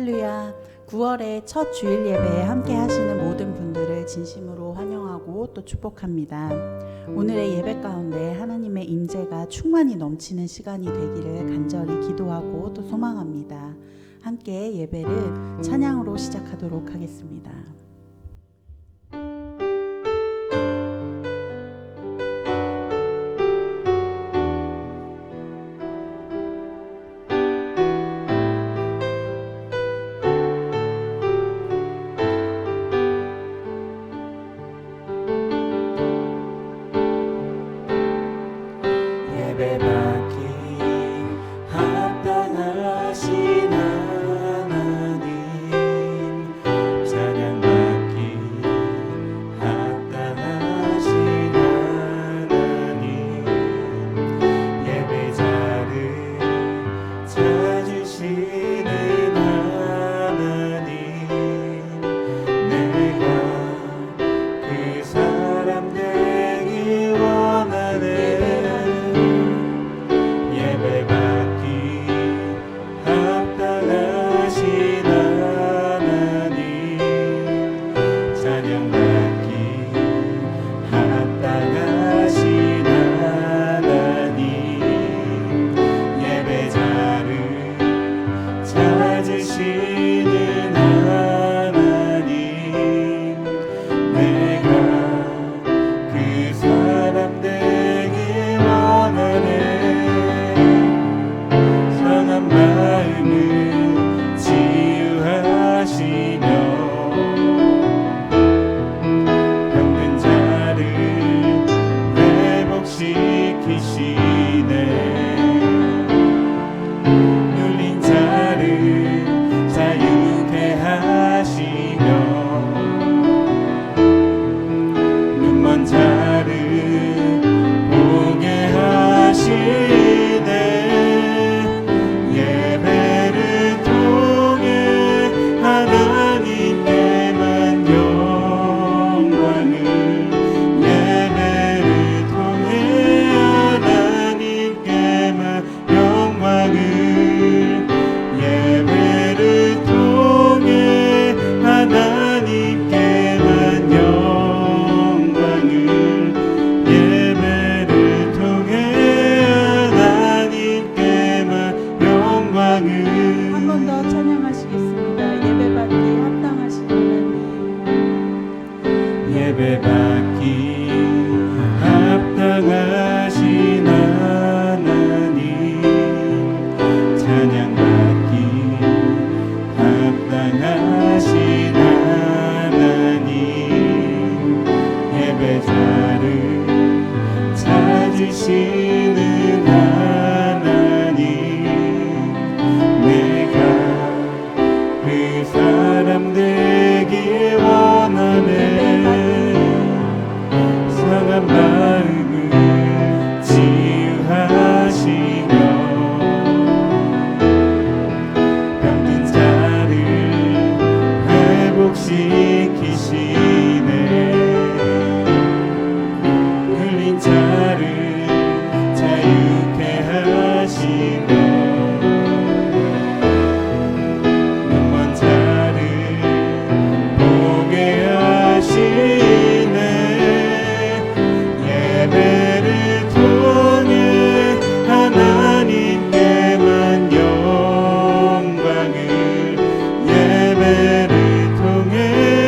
할렐루야. 9월의 첫 주일 예배에 함께 하시는 모든 분들을 진심으로 환영하고 또 축복합니다. 오늘의 예배 가운데 하나님의 임재가 충만히 넘치는 시간이 되기를 간절히 기도하고 또 소망합니다. 함께 예배를 찬양으로 시작하도록 하겠습니다. 예배를 통해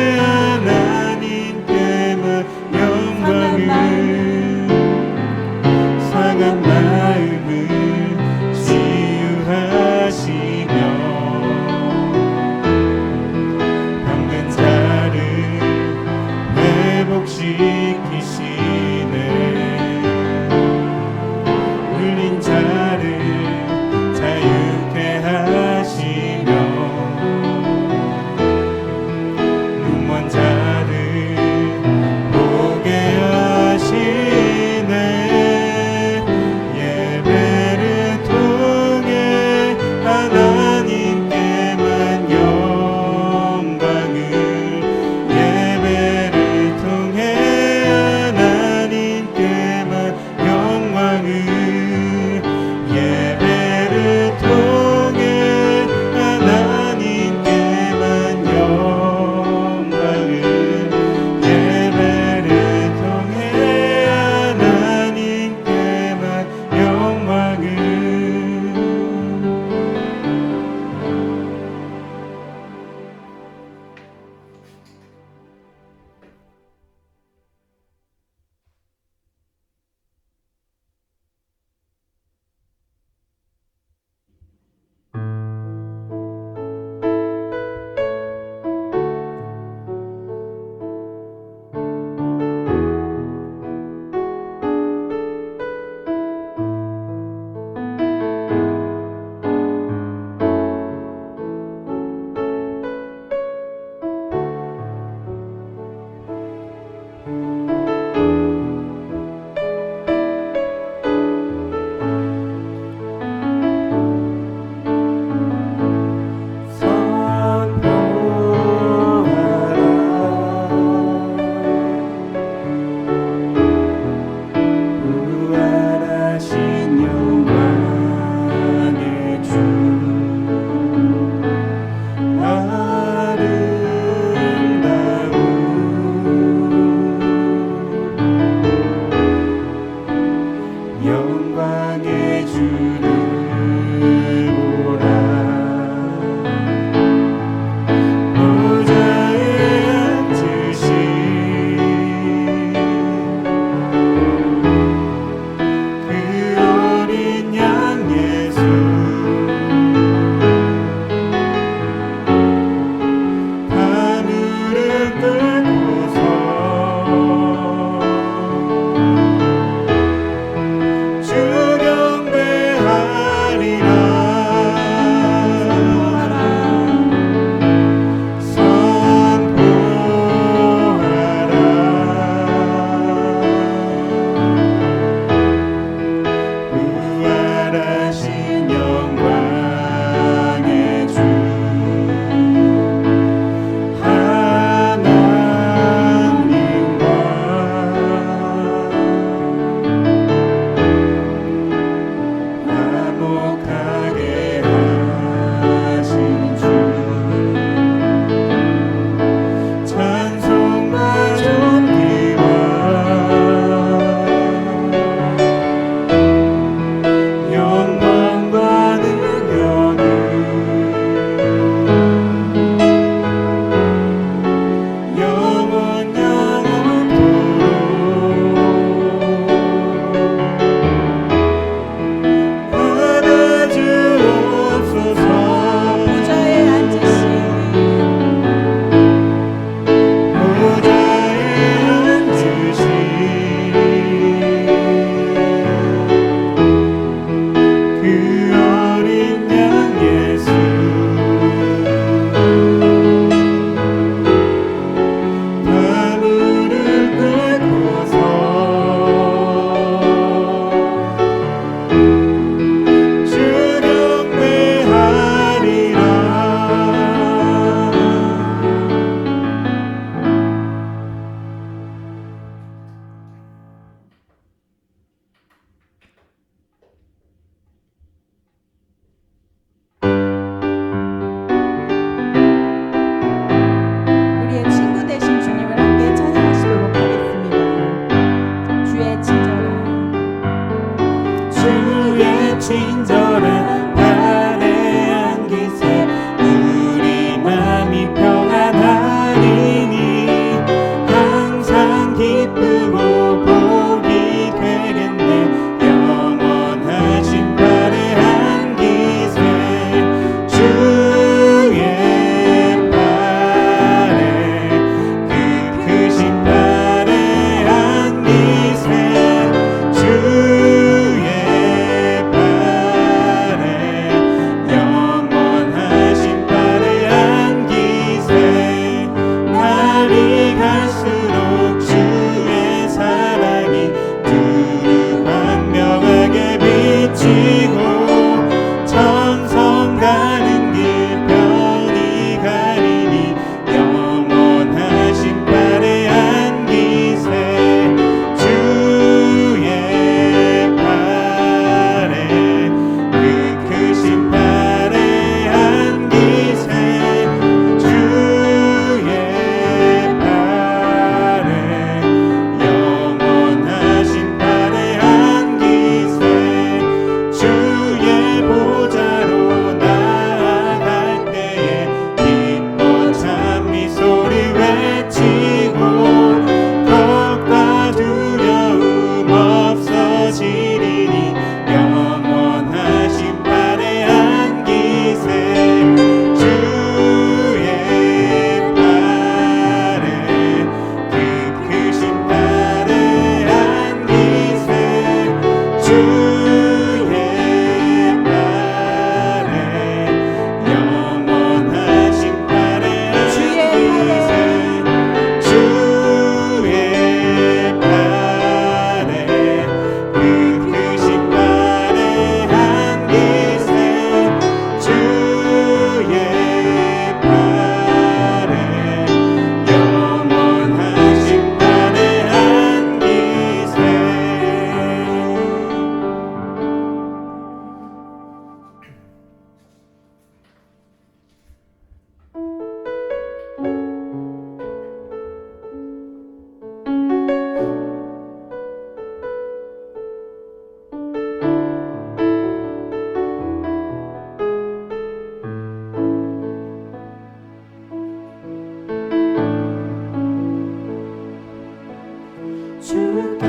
주께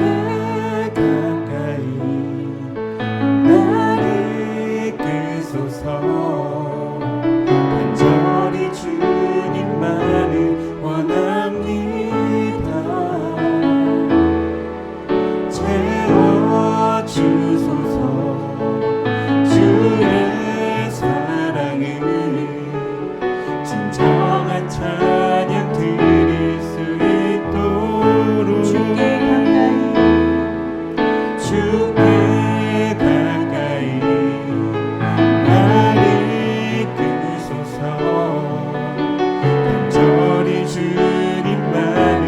가까이 나를 이끄소서. 간절히 주님만을 원합니다. 채워주소서. 주의 사랑을 진정한 찬양 드릴 수 있도록 주께 가까이 나를 이끄소서. 간절히 주님만을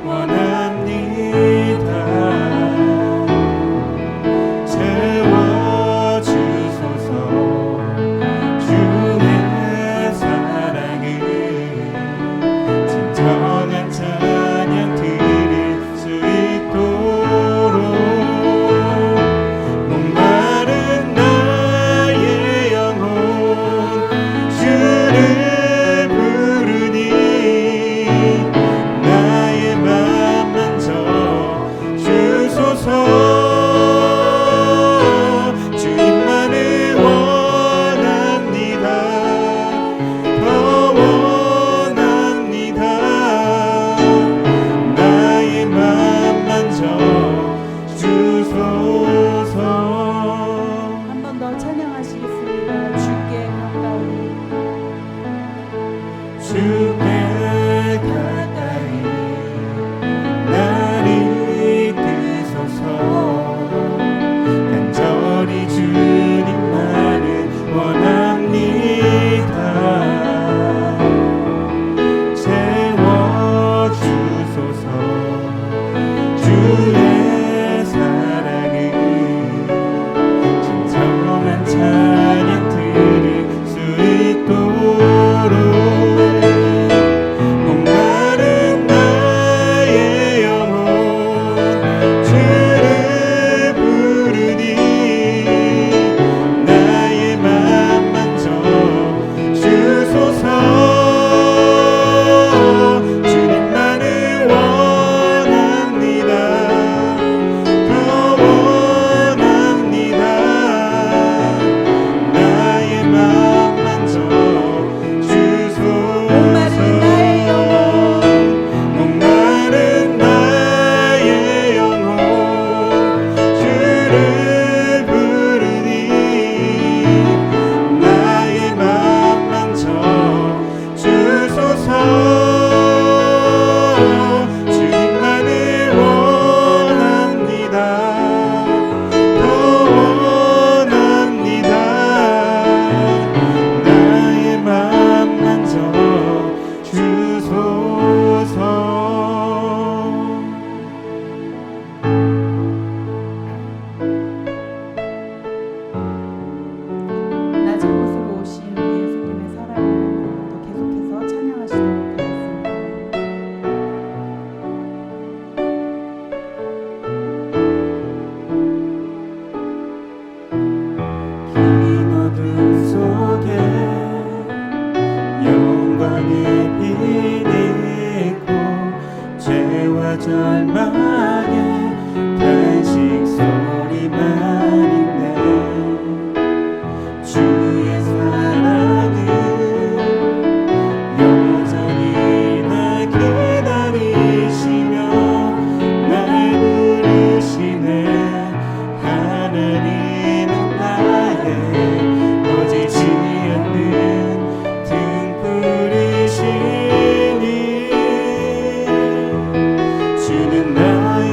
원합니다. 채워주소서. 주의 사랑을 진정한 찬양 드릴 수 있도록 목마른 나의 영혼 주를 부르니 나의 맘 만져 주소서. 주님만을 원합니다. 더 원합니다. 나의 맘 만져 주소서. 한 번 더 찬양하시겠습니다. 주께 가까이 주께 가까이 나를 이끄소서. 간절히 주님만을 원합니다. 채워주소서. 주의 사랑을 진정한 찬양 드릴 수 있도록 목마른 나의 영혼 주를 부르니 나의 맘 만져 주소서. 주님만을 원합니다. 더 원합니다. 나의 맘 만져 주소서. 목마른 나의 영혼 주를 부르니 나의 맘 만져 주소서. 주님만을 원합니다. 더 원합니다. 나의 맘 만져 주소서. 낮은 곳으로 오신 우리 예수님의 사랑을 더 계속해서 찬양하시도록 하겠습니다. 긴 어둠 속에 영광을 비리고 죄와 절망의 탄식 소리만 있네. 주의 사랑은 여전히 날 기다리시며 날 부르시네. 하나님은 나의 꺼지지 않는 등불이시니 주는 나의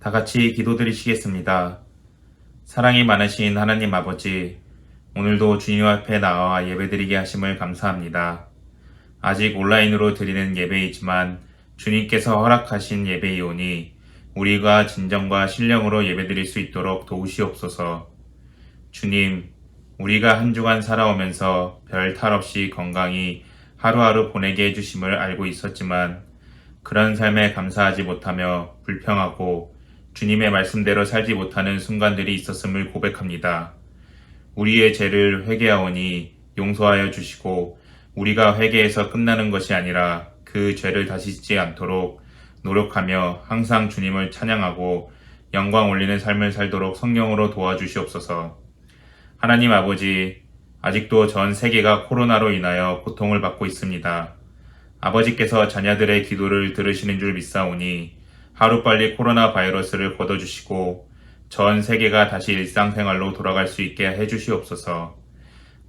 다 같이 기도드리시겠습니다. 사랑이 많으신 하나님 아버지, 오늘도 주님 앞에 나와 예배드리게 하심을 감사합니다. 아직 온라인으로 드리는 예배이지만 주님께서 허락하신 예배이오니 우리가 진정과 신령으로 예배드릴 수 있도록 도우시옵소서. 주님, 우리가 한 주간 살아오면서 별 탈 없이 건강히 하루하루 보내게 해주심을 알고 있었지만 그런 삶에 감사하지 못하며 불평하고 주님의 말씀대로 살지 못하는 순간들이 있었음을 고백합니다. 우리의 죄를 회개하오니 용서하여 주시고 우리가 회개해서 끝나는 것이 아니라 그 죄를 다시 짓지 않도록 노력하며 항상 주님을 찬양하고 영광 올리는 삶을 살도록 성령으로 도와주시옵소서. 하나님 아버지, 아직도 전 세계가 코로나로 인하여 고통을 받고 있습니다. 아버지께서 자녀들의 기도를 들으시는 줄 믿사오니 하루빨리 코로나 바이러스를 걷어주시고 전 세계가 다시 일상생활로 돌아갈 수 있게 해주시옵소서.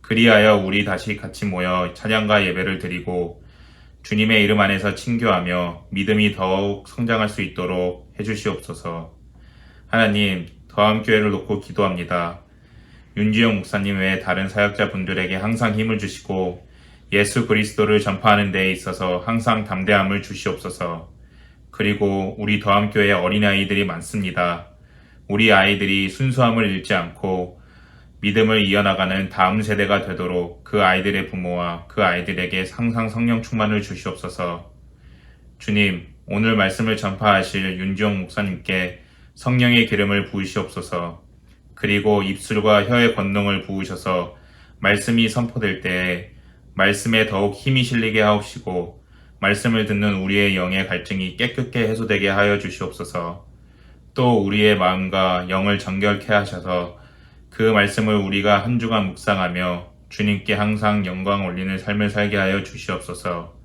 그리하여 우리 다시 같이 모여 찬양과 예배를 드리고 주님의 이름 안에서 친교하며 믿음이 더욱 성장할 수 있도록 해주시옵소서. 하나님, 더함교회를 놓고 기도합니다. 윤지영 목사님 외에 다른 사역자분들에게 항상 힘을 주시고 예수 그리스도를 전파하는 데에 있어서 항상 담대함을 주시옵소서. 그리고 우리 더함교회에 어린아이들이 많습니다. 우리 아이들이 순수함을 잃지 않고 믿음을 이어나가는 다음 세대가 되도록 그 아이들의 부모와 그 아이들에게 항상 성령 충만을 주시옵소서. 주님, 오늘 말씀을 전파하실 윤지영 목사님께 성령의 기름을 부으시옵소서. 그리고 입술과 혀의 권능을 부으셔서 말씀이 선포될 때에 말씀에 더욱 힘이 실리게 하옵시고 말씀을 듣는 우리의 영의 갈증이 깨끗게 해소되게 하여 주시옵소서. 또 우리의 마음과 영을 정결케 하셔서 그 말씀을 우리가 한 주간 묵상하며 주님께 항상 영광 올리는 삶을 살게 하여 주시옵소서.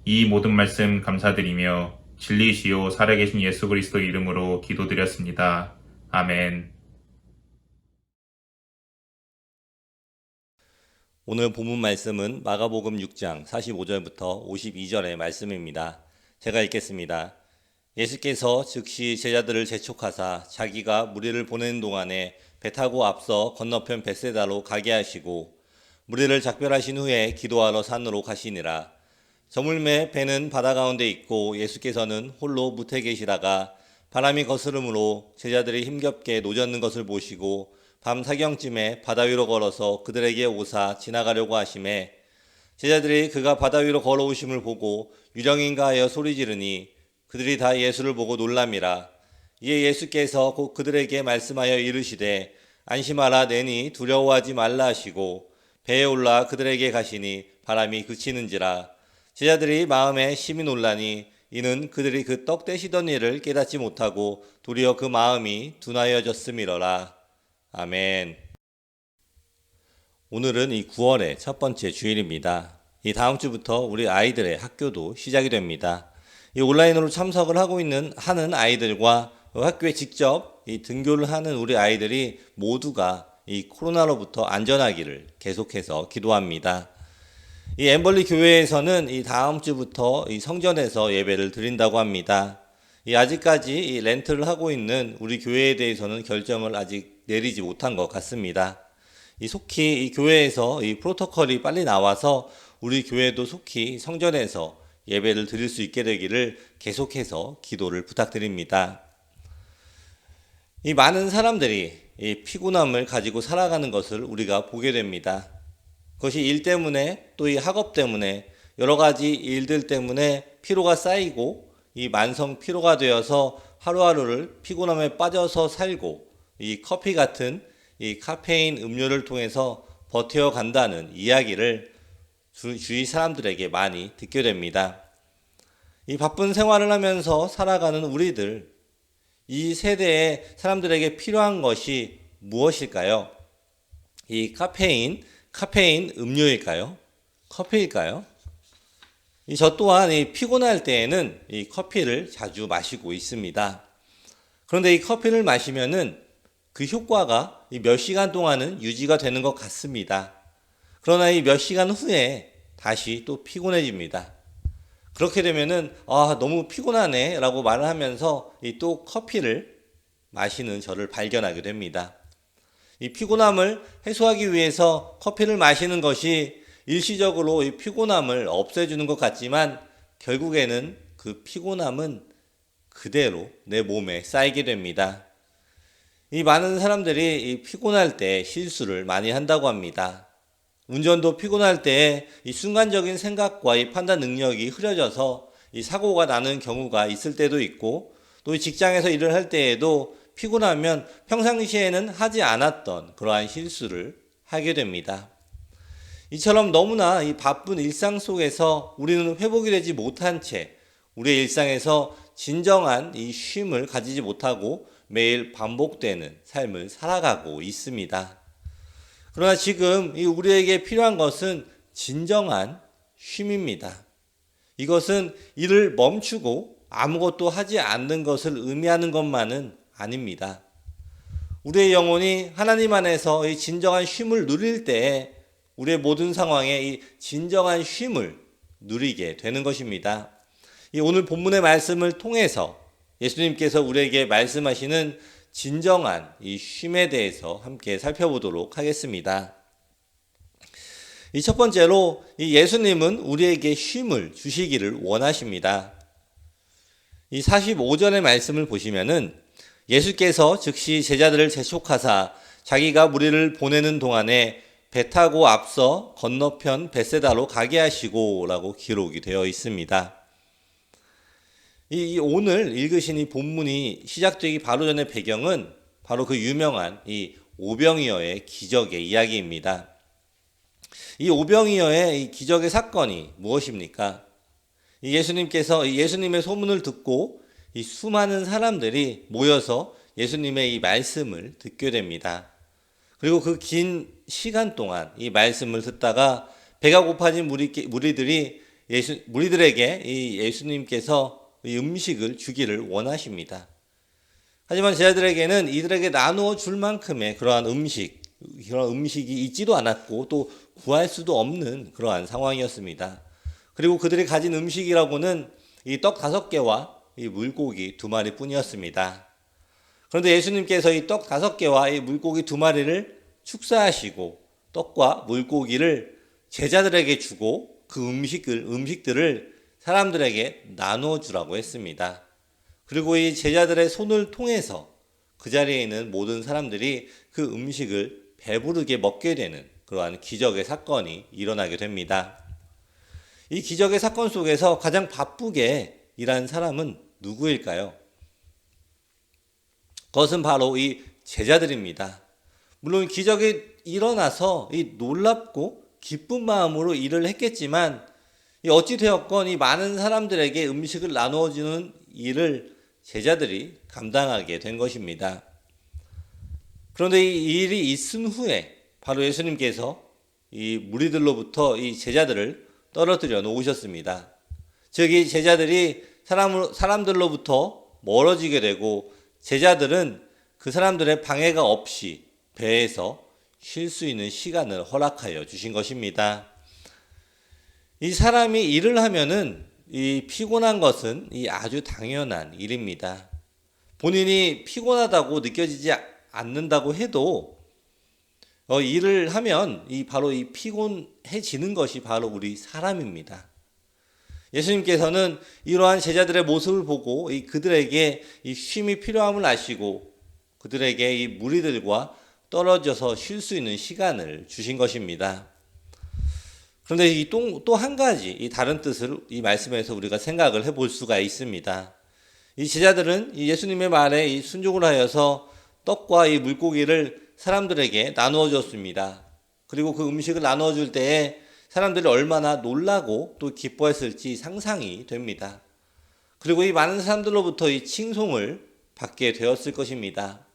이 모든 말씀 감사드리며 진리시요 살아계신 예수 그리스도 이름으로 기도드렸습니다. 아멘. 오늘 본문 말씀은 마가복음 6장 45절부터 52절의 말씀입니다. 제가 읽겠습니다. 예수께서 즉시 제자들을 재촉하사 자기가 무리를 보내는 동안에 배 타고 앞서 건너편 벳세다로 가게 하시고 무리를 작별하신 후에 기도하러 산으로 가시니라. 저물매 배는 바다 가운데 있고 예수께서는 홀로 무태 계시다가 바람이 거스름으로 제자들이 힘겹게 노젓는 것을 보시고 밤 사경쯤에 바다 위로 걸어서 그들에게 오사 지나가려고 하심에 제자들이 그가 바다 위로 걸어오심을 보고 유령인가 하여 소리 지르니 그들이 다 예수를 보고 놀람이라. 이에 예수께서 곧 그들에게 말씀하여 이르시되 안심하라 내니 두려워하지 말라 하시고 배에 올라 그들에게 가시니 바람이 그치는지라. 제자들이 마음에 심히 놀라니 이는 그들이 그 떡 떼시던 일을 깨닫지 못하고 도리어 그 마음이 둔하여졌음이러라. 아멘. 오늘은 이 9월의 첫 번째 주일입니다. 이 다음 주부터 우리 아이들의 학교도 시작이 됩니다. 이 온라인으로 참석을 하는 아이들과 학교에 직접 이 등교를 하는 우리 아이들이 모두가 이 코로나로부터 안전하기를 계속해서 기도합니다. 이 엠벌리 교회에서는 이 다음 주부터 이 성전에서 예배를 드린다고 합니다. 아직까지 이 렌트를 하고 있는 우리 교회에 대해서는 결정을 아직 내리지 못한 것 같습니다. 속히 이 교회에서 이 프로토콜이 빨리 나와서 우리 교회도 속히 성전에서 예배를 드릴 수 있게 되기를 계속해서 기도를 부탁드립니다. 이 많은 사람들이 이 피곤함을 가지고 살아가는 것을 우리가 보게 됩니다. 그것이 일 때문에 또 이 학업 때문에 여러 가지 일들 때문에 피로가 쌓이고 이 만성 피로가 되어서 하루하루를 피곤함에 빠져서 살고 이 커피 같은 이 카페인 음료를 통해서 버텨간다는 이야기를 주위 사람들에게 많이 듣게 됩니다. 이 바쁜 생활을 하면서 살아가는 우리들, 이 세대의 사람들에게 필요한 것이 무엇일까요? 이 카페인 음료일까요? 커피일까요? 저 또한 이 피곤할 때에는 이 커피를 자주 마시고 있습니다. 그런데 이 커피를 마시면은 그 효과가 몇 시간 동안은 유지가 되는 것 같습니다. 그러나 이 몇 시간 후에 다시 또 피곤해집니다. 그렇게 되면은 너무 피곤하네 라고 말을 하면서 또 커피를 마시는 저를 발견하게 됩니다. 이 피곤함을 해소하기 위해서 커피를 마시는 것이 일시적으로 이 피곤함을 없애주는 것 같지만 결국에는 그 피곤함은 그대로 내 몸에 쌓이게 됩니다. 이 많은 사람들이 이 피곤할 때 실수를 많이 한다고 합니다. 운전도 피곤할 때 이 순간적인 생각과 이 판단 능력이 흐려져서 이 사고가 나는 경우가 있을 때도 있고, 또 이 직장에서 일을 할 때에도 피곤하면 평상시에는 하지 않았던 그러한 실수를 하게 됩니다. 이처럼 너무나 이 바쁜 일상 속에서 우리는 회복이 되지 못한 채 우리의 일상에서 진정한 이 쉼을 가지지 못하고 매일 반복되는 삶을 살아가고 있습니다. 그러나 지금 이 우리에게 필요한 것은 진정한 쉼입니다. 이것은 일을 멈추고 아무것도 하지 않는 것을 의미하는 것만은 아닙니다. 우리의 영혼이 하나님 안에서 이 진정한 쉼을 누릴 때에 우리의 모든 상황에 이 진정한 쉼을 누리게 되는 것입니다. 이 오늘 본문의 말씀을 통해서 예수님께서 우리에게 말씀하시는 진정한 이 쉼에 대해서 함께 살펴보도록 하겠습니다. 이 첫 번째로 이 예수님은 우리에게 쉼을 주시기를 원하십니다. 이 45절의 말씀을 보시면은 예수께서 즉시 제자들을 재촉하사 자기가 무리를 보내는 동안에 배 타고 앞서 건너편 벳세다로 가게 하시고 라고 기록이 되어 있습니다. 이 오늘 읽으신 이 본문이 시작되기 바로 전의 배경은 바로 그 유명한 이 오병이어의 기적의 이야기입니다. 이 오병이어의 이 기적의 사건이 무엇입니까? 이 예수님께서 예수님의 소문을 듣고 이 수많은 사람들이 모여서 예수님의 이 말씀을 듣게 됩니다. 그리고 그 긴 시간 동안 이 말씀을 듣다가 배가 고파진 무리들이 무리들에게 이 예수님께서 이 음식을 주기를 원하십니다. 하지만 제자들에게는 이들에게 나누어 줄 만큼의 그러한 음식이 있지도 않았고 또 구할 수도 없는 그러한 상황이었습니다. 그리고 그들이 가진 음식이라고는 이 떡 5개와 이 물고기 2마리 뿐이었습니다. 그런데 예수님께서 이 떡 5개와 이 물고기 2마리를 축사하시고 떡과 물고기를 제자들에게 주고 그 음식들을 사람들에게 나누어 주라고 했습니다. 그리고 이 제자들의 손을 통해서 그 자리에 있는 모든 사람들이 그 음식을 배부르게 먹게 되는 그러한 기적의 사건이 일어나게 됩니다. 이 기적의 사건 속에서 가장 바쁘게 일한 사람은 누구일까요? 그것은 바로 이 제자들입니다. 물론 기적이 일어나서 이 놀랍고 기쁜 마음으로 일을 했겠지만 어찌 되었건 이 많은 사람들에게 음식을 나누어주는 일을 제자들이 감당하게 된 것입니다. 그런데 이 일이 있은 후에 바로 예수님께서 이 무리들로부터 이 제자들을 떨어뜨려 놓으셨습니다. 즉 이 제자들이 사람들로부터 멀어지게 되고 제자들은 그 사람들의 방해가 없이 배에서 쉴 수 있는 시간을 허락하여 주신 것입니다. 이 사람이 일을 하면은 이 피곤한 것은 이 아주 당연한 일입니다. 본인이 피곤하다고 느껴지지 않는다고 해도 일을 하면 바로 이 피곤해지는 것이 바로 우리 사람입니다. 예수님께서는 이러한 제자들의 모습을 보고 그들에게 이 쉼이 필요함을 아시고 그들에게 이 무리들과 떨어져서 쉴 수 있는 시간을 주신 것입니다. 그런데 또 한 가지 이 다른 뜻을 이 말씀에서 우리가 생각을 해볼 수가 있습니다. 이 제자들은 이 예수님의 말에 이 순종을 하여서 떡과 이 물고기를 사람들에게 나누어 줬습니다. 그리고 그 음식을 나누어 줄 때에 사람들이 얼마나 놀라고 또 기뻐했을지 상상이 됩니다. 그리고 이 많은 사람들로부터 이 칭송을 받게 되었을 것입니다.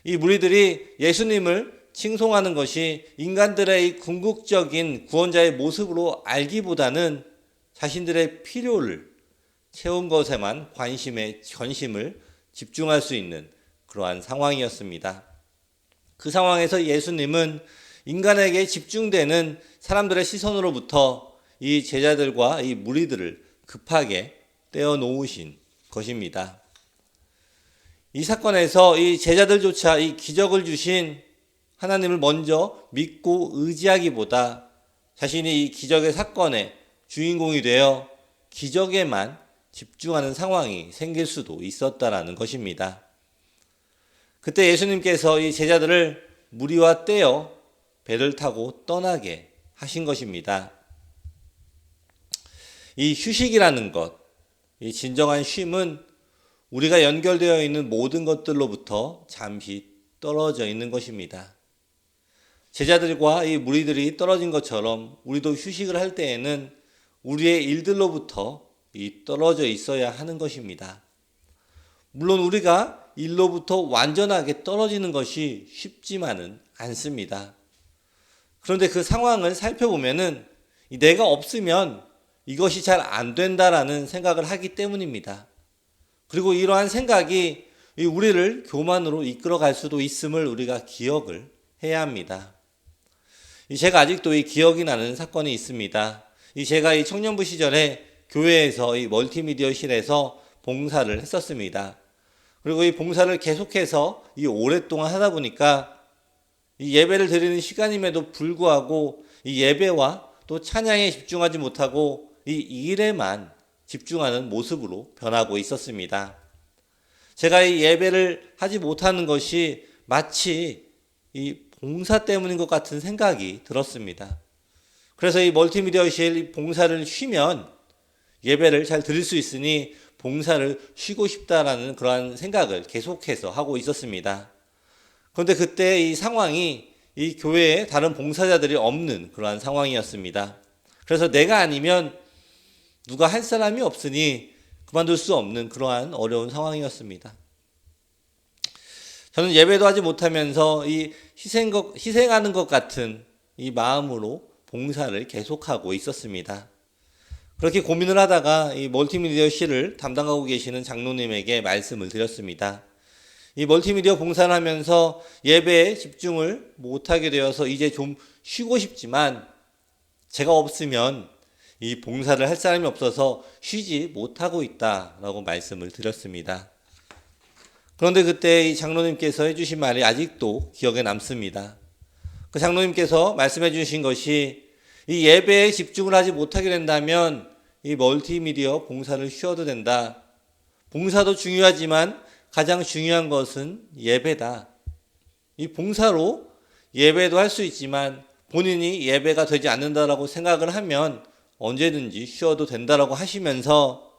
이 무리들이 예수님을 칭송하는 것이 인간들의 이 궁극적인 구원자의 모습으로 알기보다는 자신들의 필요를 채운 것에만 전심을 집중할 수 있는 그러한 상황이었습니다. 그 상황에서 예수님은 인간에게 집중되는 사람들의 시선으로부터 이 제자들과 이 무리들을 급하게 떼어놓으신 것입니다. 이 사건에서 이 제자들조차 이 기적을 주신 하나님을 먼저 믿고 의지하기보다 자신이 이 기적의 사건의 주인공이 되어 기적에만 집중하는 상황이 생길 수도 있었다라는 것입니다. 그때 예수님께서 이 제자들을 무리와 떼어 배를 타고 떠나게 하신 것입니다. 이 휴식이라는 것, 이 진정한 쉼은 우리가 연결되어 있는 모든 것들로부터 잠시 떨어져 있는 것입니다. 제자들과 이 무리들이 떨어진 것처럼 우리도 휴식을 할 때에는 우리의 일들로부터 이 떨어져 있어야 하는 것입니다. 물론 우리가 일로부터 완전하게 떨어지는 것이 쉽지만은 않습니다. 그런데 그 상황을 살펴보면은 내가 없으면 이것이 잘 안 된다라는 생각을 하기 때문입니다. 그리고 이러한 생각이 우리를 교만으로 이끌어갈 수도 있음을 우리가 기억을 해야 합니다. 제가 아직도 이 기억이 나는 사건이 있습니다. 제가 이 청년부 시절에 교회에서 이 멀티미디어실에서 봉사를 했었습니다. 그리고 이 봉사를 계속해서 이 오랫동안 하다 보니까 이 예배를 드리는 시간임에도 불구하고 이 예배와 또 찬양에 집중하지 못하고 이 일에만 집중하는 모습으로 변하고 있었습니다. 제가 이 예배를 하지 못하는 것이 마치 이 봉사 때문인 것 같은 생각이 들었습니다. 그래서 이 멀티미디어실 봉사를 쉬면 예배를 잘 드릴 수 있으니 봉사를 쉬고 싶다라는 그러한 생각을 계속해서 하고 있었습니다. 그런데 그때 이 상황이 이 교회에 다른 봉사자들이 없는 그러한 상황이었습니다. 그래서 내가 아니면 누가 할 사람이 없으니 그만둘 수 없는 그러한 어려운 상황이었습니다. 저는 예배도 하지 못하면서 이 희생하는 것 같은 이 마음으로 봉사를 계속하고 있었습니다. 그렇게 고민을 하다가 이 멀티미디어 실을 담당하고 계시는 장로님에게 말씀을 드렸습니다. 이 멀티미디어 봉사를 하면서 예배에 집중을 못하게 되어서 이제 좀 쉬고 싶지만 제가 없으면 이 봉사를 할 사람이 없어서 쉬지 못하고 있다라고 말씀을 드렸습니다. 그런데 그때 이 장로님께서 해주신 말이 아직도 기억에 남습니다. 그 장로님께서 말씀해 주신 것이 이 예배에 집중을 하지 못하게 된다면 이 멀티미디어 봉사를 쉬어도 된다. 봉사도 중요하지만 가장 중요한 것은 예배다. 이 봉사로 예배도 할 수 있지만 본인이 예배가 되지 않는다라고 생각을 하면 언제든지 쉬어도 된다라고 하시면서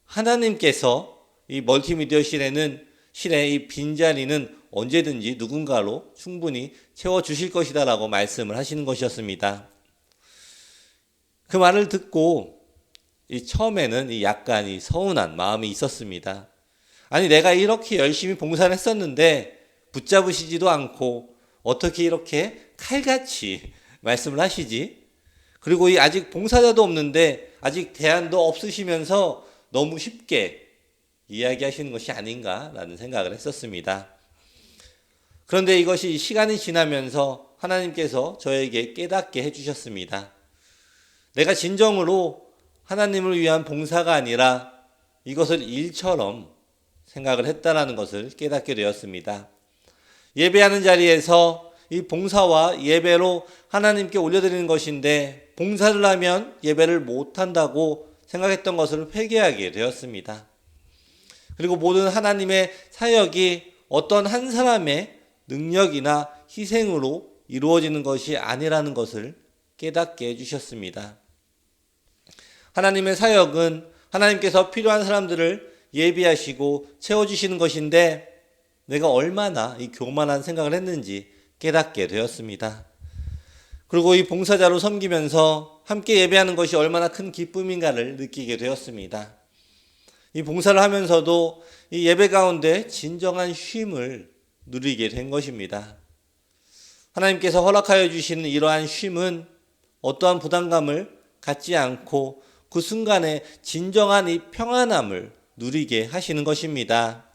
하나님께서 이 멀티미디어 실에 이 빈자리는 언제든지 누군가로 충분히 채워주실 것이다라고 말씀을 하시는 것이었습니다. 그 말을 듣고 처음에는 약간 서운한 마음이 있었습니다. 아니 내가 이렇게 열심히 봉사를 했었는데 붙잡으시지도 않고 어떻게 이렇게 칼같이 말씀을 하시지? 그리고 아직 봉사자도 없는데 아직 대안도 없으시면서 너무 쉽게 이야기하시는 것이 아닌가라는 생각을 했었습니다. 그런데 이것이 시간이 지나면서 하나님께서 저에게 깨닫게 해주셨습니다. 내가 진정으로 하나님을 위한 봉사가 아니라 이것을 일처럼 생각을 했다라는 것을 깨닫게 되었습니다. 예배하는 자리에서 이 봉사와 예배로 하나님께 올려드리는 것인데 봉사를 하면 예배를 못한다고 생각했던 것을 회개하게 되었습니다. 그리고 모든 하나님의 사역이 어떤 한 사람의 능력이나 희생으로 이루어지는 것이 아니라는 것을 깨닫게 해주셨습니다. 하나님의 사역은 하나님께서 필요한 사람들을 예비하시고 채워주시는 것인데 내가 얼마나 이 교만한 생각을 했는지 깨닫게 되었습니다. 그리고 이 봉사자로 섬기면서 함께 예배하는 것이 얼마나 큰 기쁨인가를 느끼게 되었습니다. 이 봉사를 하면서도 이 예배 가운데 진정한 쉼을 누리게 된 것입니다. 하나님께서 허락하여 주시는 이러한 쉼은 어떠한 부담감을 갖지 않고 그 순간에 진정한 이 평안함을 누리게 하시는 것입니다.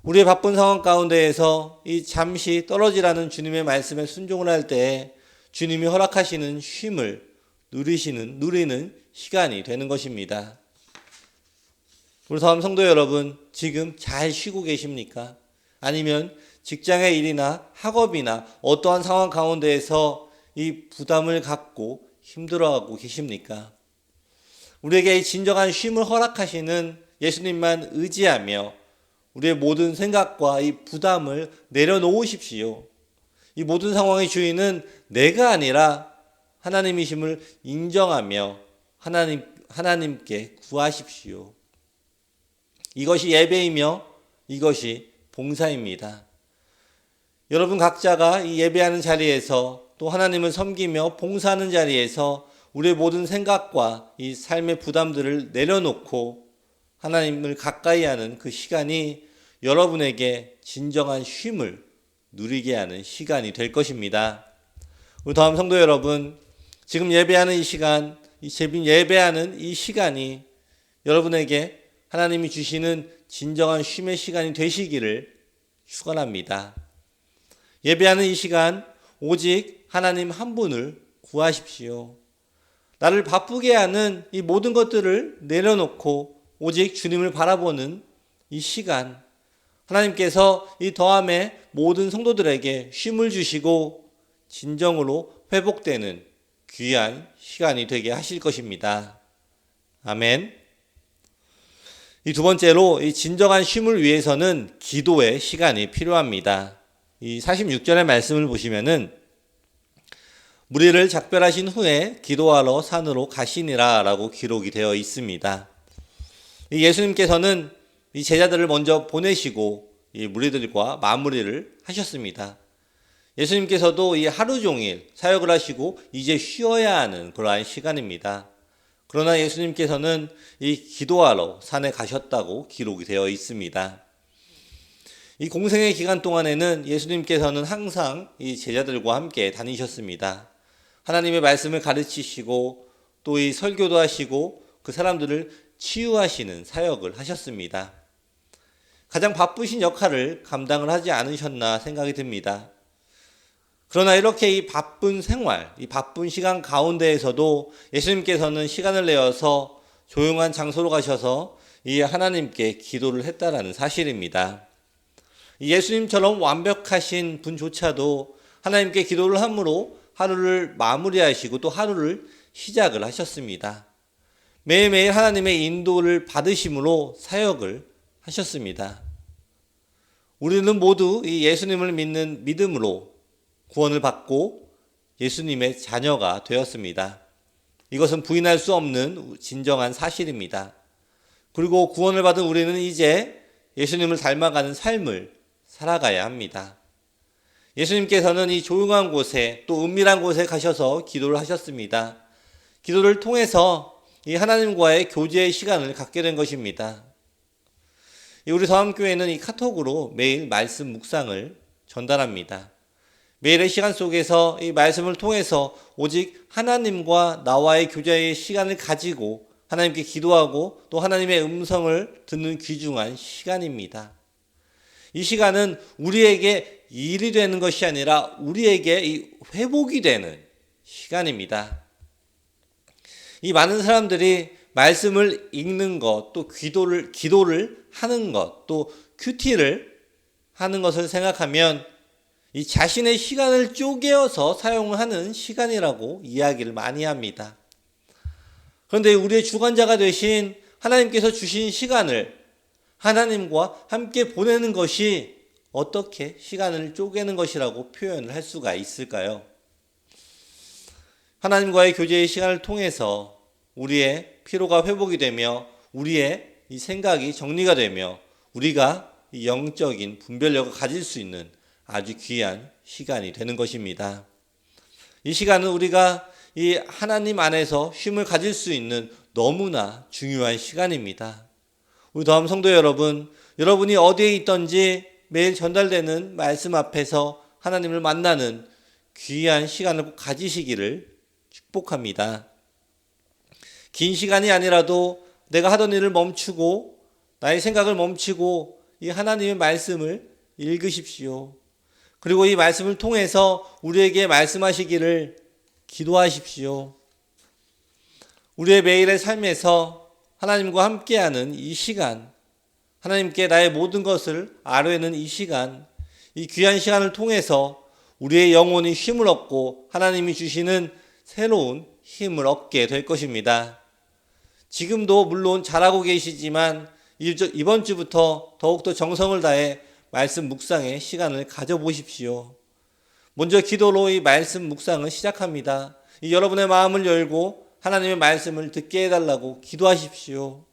우리의 바쁜 상황 가운데에서 이 잠시 떨어지라는 주님의 말씀에 순종을 할 때 주님이 허락하시는 쉼을 누리는 시간이 되는 것입니다. 우리 다음 성도 여러분, 지금 잘 쉬고 계십니까? 아니면 직장의 일이나 학업이나 어떠한 상황 가운데에서 이 부담을 갖고 힘들어하고 계십니까? 우리에게 이 진정한 쉼을 허락하시는 예수님만 의지하며 우리의 모든 생각과 이 부담을 내려놓으십시오. 이 모든 상황의 주인은 내가 아니라 하나님이심을 인정하며 하나님께 구하십시오. 이것이 예배이며 이것이 봉사입니다. 여러분 각자가 이 예배하는 자리에서 또 하나님을 섬기며 봉사하는 자리에서 우리의 모든 생각과 이 삶의 부담들을 내려놓고 하나님을 가까이 하는 그 시간이 여러분에게 진정한 쉼을 누리게 하는 시간이 될 것입니다. 우리 다음 성도 여러분, 지금 예배하는 이 시간, 예배하는 이 시간이 여러분에게 하나님이 주시는 진정한 쉼의 시간이 되시기를 축원합니다. 예배하는 이 시간 오직 하나님 한 분을 구하십시오. 나를 바쁘게 하는 이 모든 것들을 내려놓고 오직 주님을 바라보는 이 시간, 하나님께서 이 더함의 모든 성도들에게 쉼을 주시고 진정으로 회복되는 귀한 시간이 되게 하실 것입니다. 아멘. 이 두 번째로 이 진정한 쉼을 위해서는 기도의 시간이 필요합니다. 이 46절의 말씀을 보시면은 무리를 작별하신 후에 기도하러 산으로 가시니라 라고 기록이 되어 있습니다. 이 예수님께서는 이 제자들을 먼저 보내시고 이 무리들과 마무리를 하셨습니다. 예수님께서도 이 하루 종일 사역을 하시고 이제 쉬어야 하는 그러한 시간입니다. 그러나 예수님께서는 이 기도하러 산에 가셨다고 기록이 되어 있습니다. 이 공생의 기간 동안에는 예수님께서는 항상 이 제자들과 함께 다니셨습니다. 하나님의 말씀을 가르치시고 또 이 설교도 하시고 그 사람들을 치유하시는 사역을 하셨습니다. 가장 바쁘신 역할을 감당을 하지 않으셨나 생각이 듭니다. 그러나 이렇게 이 바쁜 생활, 이 바쁜 시간 가운데에서도 예수님께서는 시간을 내어서 조용한 장소로 가셔서 이 하나님께 기도를 했다라는 사실입니다. 예수님처럼 완벽하신 분조차도 하나님께 기도를 함으로 하루를 마무리하시고 또 하루를 시작을 하셨습니다. 매일매일 하나님의 인도를 받으심으로 사역을 하셨습니다. 우리는 모두 이 예수님을 믿는 믿음으로 구원을 받고 예수님의 자녀가 되었습니다. 이것은 부인할 수 없는 진정한 사실입니다. 그리고 구원을 받은 우리는 이제 예수님을 닮아가는 삶을 살아가야 합니다. 예수님께서는 이 조용한 곳에 또 은밀한 곳에 가셔서 기도를 하셨습니다. 기도를 통해서 이 하나님과의 교제의 시간을 갖게 된 것입니다. 우리 서함교회는 이 카톡으로 매일 말씀 묵상을 전달합니다. 매일의 시간 속에서 이 말씀을 통해서 오직 하나님과 나와의 교제의 시간을 가지고 하나님께 기도하고 또 하나님의 음성을 듣는 귀중한 시간입니다. 이 시간은 우리에게 일이 되는 것이 아니라 우리에게 이 회복이 되는 시간입니다. 이 많은 사람들이 말씀을 읽는 것, 또 기도를 하는 것, 또 큐티를 하는 것을 생각하면 이 자신의 시간을 쪼개어서 사용하는 시간이라고 이야기를 많이 합니다. 그런데 우리의 주관자가 되신 하나님께서 주신 시간을 하나님과 함께 보내는 것이 어떻게 시간을 쪼개는 것이라고 표현을 할 수가 있을까요? 하나님과의 교제의 시간을 통해서 우리의 피로가 회복이 되며 우리의 이 생각이 정리가 되며 우리가 이 영적인 분별력을 가질 수 있는 아주 귀한 시간이 되는 것입니다. 이 시간은 우리가 이 하나님 안에서 쉼을 가질 수 있는 너무나 중요한 시간입니다. 우리 다음 성도 여러분, 여러분이 어디에 있든지 매일 전달되는 말씀 앞에서 하나님을 만나는 귀한 시간을 꼭 가지시기를 축복합니다. 긴 시간이 아니라도 내가 하던 일을 멈추고 나의 생각을 멈추고 이 하나님의 말씀을 읽으십시오. 그리고 이 말씀을 통해서 우리에게 말씀하시기를 기도하십시오. 우리의 매일의 삶에서 하나님과 함께하는 이 시간, 하나님께 나의 모든 것을 아뢰는 이 시간, 이 귀한 시간을 통해서 우리의 영혼이 쉼을 얻고 하나님이 주시는 새로운 힘을 얻게 될 것입니다. 지금도 물론 잘하고 계시지만 이번 주부터 더욱더 정성을 다해 말씀 묵상의 시간을 가져보십시오. 먼저 기도로 이 말씀 묵상을 시작합니다. 여러분의 마음을 열고 하나님의 말씀을 듣게 해달라고 기도하십시오.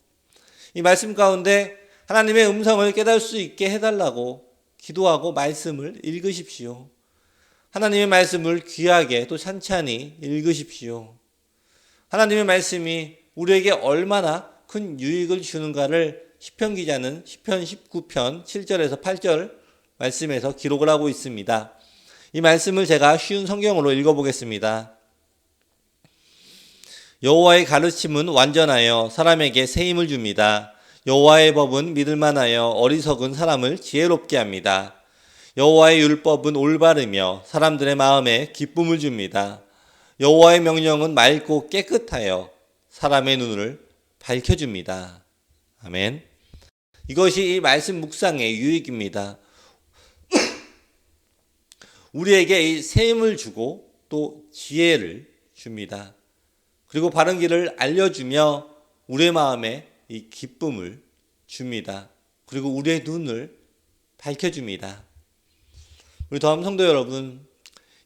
이 말씀 가운데 하나님의 음성을 깨달을 수 있게 해달라고 기도하고 말씀을 읽으십시오. 하나님의 말씀을 귀하게 또 찬찬히 읽으십시오. 하나님의 말씀이 우리에게 얼마나 큰 유익을 주는가를 시편 기자는 시편 19편 7절에서 8절 말씀에서 기록을 하고 있습니다. 이 말씀을 제가 쉬운 성경으로 읽어보겠습니다. 여호와의 가르침은 완전하여 사람에게 새 힘을 줍니다. 여호와의 법은 믿을만하여 어리석은 사람을 지혜롭게 합니다. 여호와의 율법은 올바르며 사람들의 마음에 기쁨을 줍니다. 여호와의 명령은 맑고 깨끗하여 사람의 눈을 밝혀줍니다. 아멘. 이것이 이 말씀 묵상의 유익입니다. 우리에게 이 새 힘을 주고 또 지혜를 줍니다. 그리고 바른 길을 알려주며 우리의 마음에 이 기쁨을 줍니다. 그리고 우리의 눈을 밝혀줍니다. 우리 더함 성도 여러분,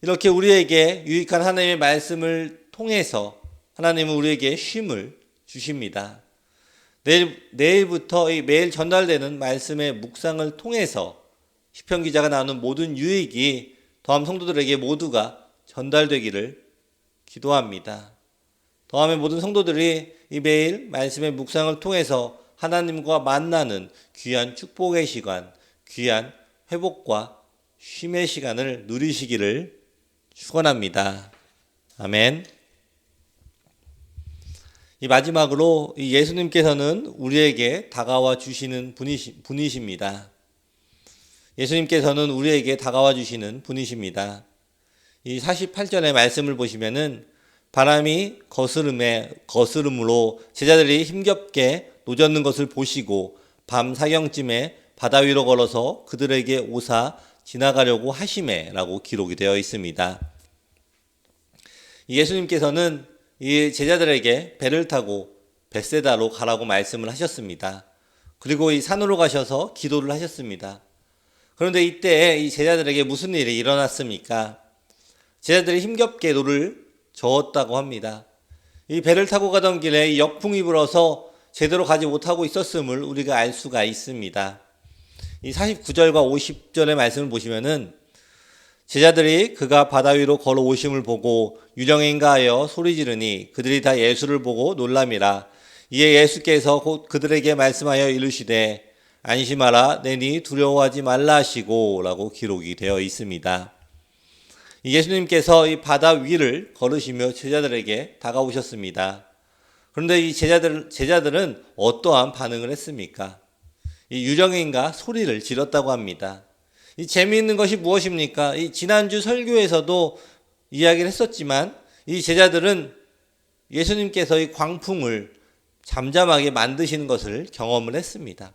이렇게 우리에게 유익한 하나님의 말씀을 통해서 하나님은 우리에게 쉼을 주십니다. 내일부터 이 매일 전달되는 말씀의 묵상을 통해서 시편 기자가 나누는 모든 유익이 더함 성도들에게 모두가 전달되기를 기도합니다. 더함의 모든 성도들이 이 매일 말씀의 묵상을 통해서 하나님과 만나는 귀한 축복의 시간, 귀한 회복과 쉼의 시간을 누리시기를 축원합니다. 아멘. 이 마지막으로 이 예수님께서는 우리에게 다가와 주시는 분이십니다. 예수님께서는 우리에게 다가와 주시는 분이십니다. 이 48절의 말씀을 보시면은 바람이 거스름으로 제자들이 힘겹게 노젓는 것을 보시고 밤 사경쯤에 바다 위로 걸어서 그들에게 오사 지나가려고 하시매라고 기록이 되어 있습니다. 예수님께서는 이 제자들에게 배를 타고 벳세다로 가라고 말씀을 하셨습니다. 그리고 이 산으로 가셔서 기도를 하셨습니다. 그런데 이때 이 제자들에게 무슨 일이 일어났습니까? 제자들이 힘겹게 노를 저었다고 합니다. 이 배를 타고 가던 길에 역풍이 불어서 제대로 가지 못하고 있었음을 우리가 알 수가 있습니다. 이 49절과 50절의 말씀을 보시면은 제자들이 그가 바다 위로 걸어오심을 보고 유령인가 하여 소리 지르니 그들이 다 예수를 보고 놀람이라. 이에 예수께서 곧 그들에게 말씀하여 이르시되 안심하라 내니 두려워하지 말라 하시고 라고 기록이 되어 있습니다. 예수님께서 이 바다 위를 걸으시며 제자들에게 다가오셨습니다. 그런데 이 제자들은 어떠한 반응을 했습니까? 이 유령인가 소리를 지렀다고 합니다. 이 재미있는 것이 무엇입니까? 이 지난주 설교에서도 이야기를 했었지만 이 제자들은 예수님께서 이 광풍을 잠잠하게 만드시는 것을 경험을 했습니다.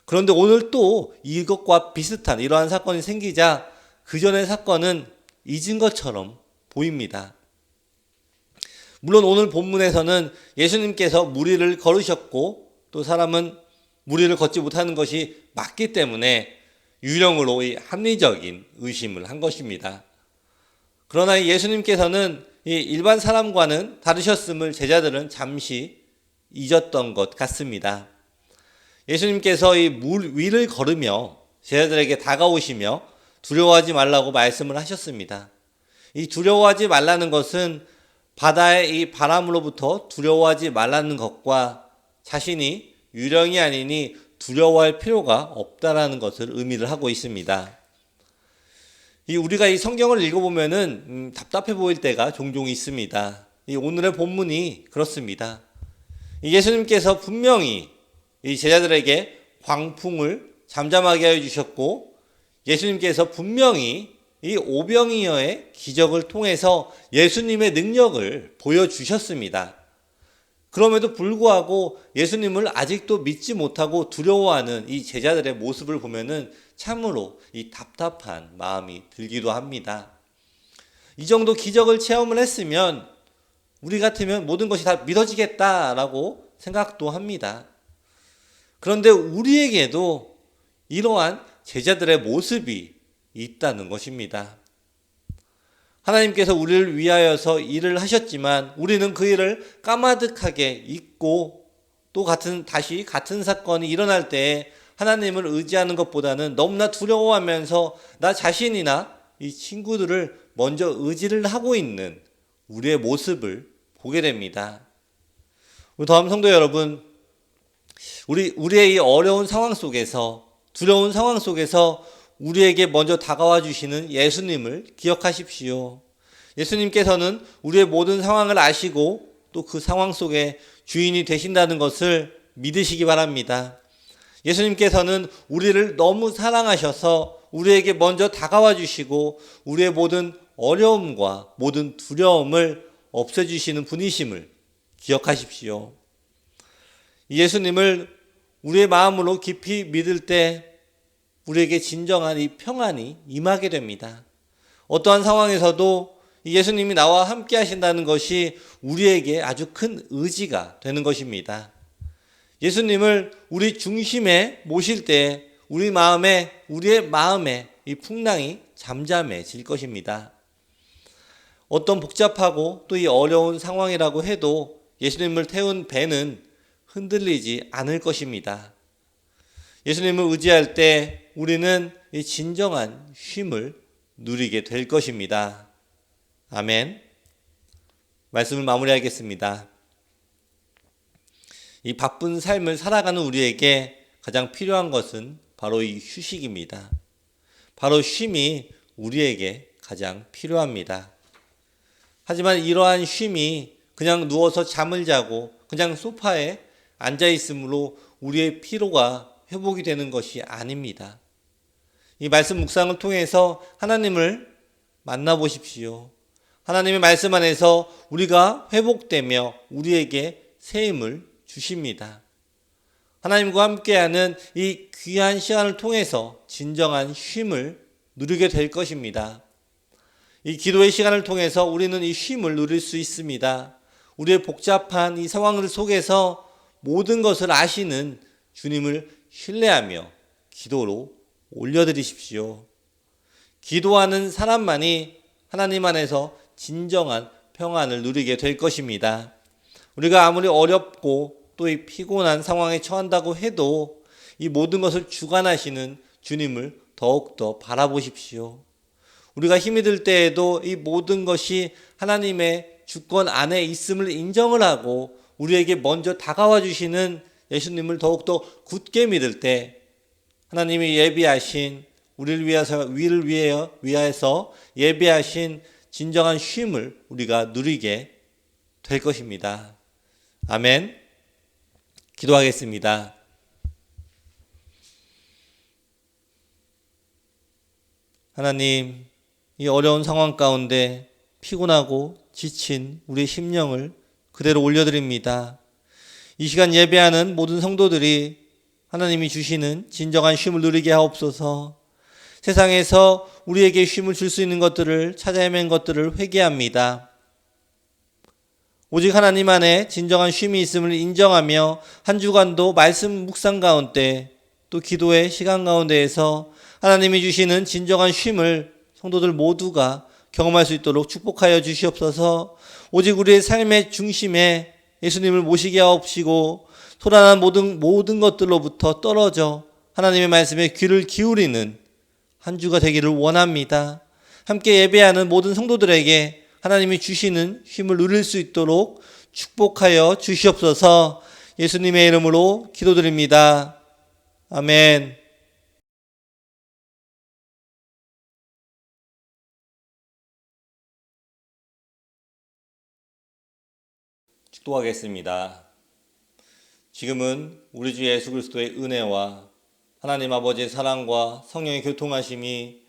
그런데 오늘 또 이것과 비슷한 이러한 사건이 생기자 그 전의 사건은 잊은 것처럼 보입니다. 물론 오늘 본문에서는 예수님께서 무리를 걸으셨고 또 사람은 무리를 걷지 못하는 것이 맞기 때문에 유령으로 이 합리적인 의심을 한 것입니다. 그러나 예수님께서는 이 일반 사람과는 다르셨음을 제자들은 잠시 잊었던 것 같습니다. 예수님께서 이 물 위를 걸으며 제자들에게 다가오시며 두려워하지 말라고 말씀을 하셨습니다. 이 두려워하지 말라는 것은 바다의 이 바람으로부터 두려워하지 말라는 것과 자신이 유령이 아니니 두려워할 필요가 없다라는 것을 의미를 하고 있습니다. 우리가 이 성경을 읽어보면은 답답해 보일 때가 종종 있습니다. 오늘의 본문이 그렇습니다. 예수님께서 분명히 이 제자들에게 광풍을 잠잠하게 하여 주셨고 예수님께서 분명히 이 오병이어의 기적을 통해서 예수님의 능력을 보여주셨습니다. 그럼에도 불구하고 예수님을 아직도 믿지 못하고 두려워하는 이 제자들의 모습을 보면은 참으로 이 답답한 마음이 들기도 합니다. 이 정도 기적을 체험을 했으면 우리 같으면 모든 것이 다 믿어지겠다라고 생각도 합니다. 그런데 우리에게도 이러한 제자들의 모습이 있다는 것입니다. 하나님께서 우리를 위하여서 일을 하셨지만 우리는 그 일을 까마득하게 잊고 또 다시 같은 사건이 일어날 때 하나님을 의지하는 것보다는 너무나 두려워하면서 나 자신이나 이 친구들을 먼저 의지를 하고 있는 우리의 모습을 보게 됩니다. 우리 더함 성도 여러분, 우리의 이 어려운 상황 속에서, 두려운 상황 속에서 우리에게 먼저 다가와 주시는 예수님을 기억하십시오. 예수님께서는 우리의 모든 상황을 아시고 또 그 상황 속에 주인이 되신다는 것을 믿으시기 바랍니다. 예수님께서는 우리를 너무 사랑하셔서 우리에게 먼저 다가와 주시고 우리의 모든 어려움과 모든 두려움을 없애주시는 분이심을 기억하십시오. 예수님을 우리의 마음으로 깊이 믿을 때 우리에게 진정한 이 평안이 임하게 됩니다. 어떠한 상황에서도 예수님이 나와 함께 하신다는 것이 우리에게 아주 큰 의지가 되는 것입니다. 예수님을 우리 중심에 모실 때 우리의 마음에 이 풍랑이 잠잠해질 것입니다. 어떤 복잡하고 또 이 어려운 상황이라고 해도 예수님을 태운 배는 흔들리지 않을 것입니다. 예수님을 의지할 때 우리는 이 진정한 쉼을 누리게 될 것입니다. 아멘. 말씀을 마무리하겠습니다. 이 바쁜 삶을 살아가는 우리에게 가장 필요한 것은 바로 이 휴식입니다. 바로 쉼이 우리에게 가장 필요합니다. 하지만 이러한 쉼이 그냥 누워서 잠을 자고 그냥 소파에 앉아 있으므로 우리의 피로가 회복이 되는 것이 아닙니다. 이 말씀 묵상을 통해서 하나님을 만나보십시오. 하나님의 말씀 안에서 우리가 회복되며 우리에게 새 힘을 주십니다. 하나님과 함께하는 이 귀한 시간을 통해서 진정한 쉼을 누리게 될 것입니다. 이 기도의 시간을 통해서 우리는 이 쉼을 누릴 수 있습니다. 우리의 복잡한 이 상황들 속에서 모든 것을 아시는 주님을 신뢰하며 기도로 올려드리십시오. 기도하는 사람만이 하나님 안에서 진정한 평안을 누리게 될 것입니다. 우리가 아무리 어렵고 또 이 피곤한 상황에 처한다고 해도 이 모든 것을 주관하시는 주님을 더욱더 바라보십시오. 우리가 힘이 들 때에도 이 모든 것이 하나님의 주권 안에 있음을 인정을 하고 우리에게 먼저 다가와 주시는 예수님을 더욱더 굳게 믿을 때 하나님이 예비하신 우리를 위해서 예비하신 진정한 쉼을 우리가 누리게 될 것입니다. 아멘. 기도하겠습니다. 하나님, 이 어려운 상황 가운데 피곤하고 지친 우리의 심령을 그대로 올려드립니다. 이 시간 예배하는 모든 성도들이 하나님이 주시는 진정한 쉼을 누리게 하옵소서. 세상에서 우리에게 쉼을 줄 수 있는 것들을 찾아 헤맨 것들을 회개합니다. 오직 하나님 안에 진정한 쉼이 있음을 인정하며 한 주간도 말씀 묵상 가운데 또 기도의 시간 가운데에서 하나님이 주시는 진정한 쉼을 성도들 모두가 경험할 수 있도록 축복하여 주시옵소서. 오직 우리의 삶의 중심에 예수님을 모시게 하옵시고 소란한 모든 것들로부터 떨어져 하나님의 말씀에 귀를 기울이는 한 주가 되기를 원합니다. 함께 예배하는 모든 성도들에게 하나님이 주시는 쉼을 누릴 수 있도록 축복하여 주시옵소서. 예수님의 이름으로 기도드립니다. 아멘. 축도하겠습니다. 지금은 우리 주 예수 그리스도의 은혜와 하나님 아버지의 사랑과 성령의 교통하심이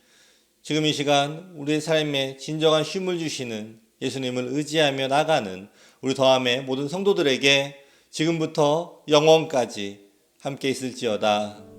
지금 이 시간 우리의 삶에 진정한 쉼을 주시는 예수님을 의지하며 나가는 우리 더함의 모든 성도들에게 지금부터 영원까지 함께 있을지어다.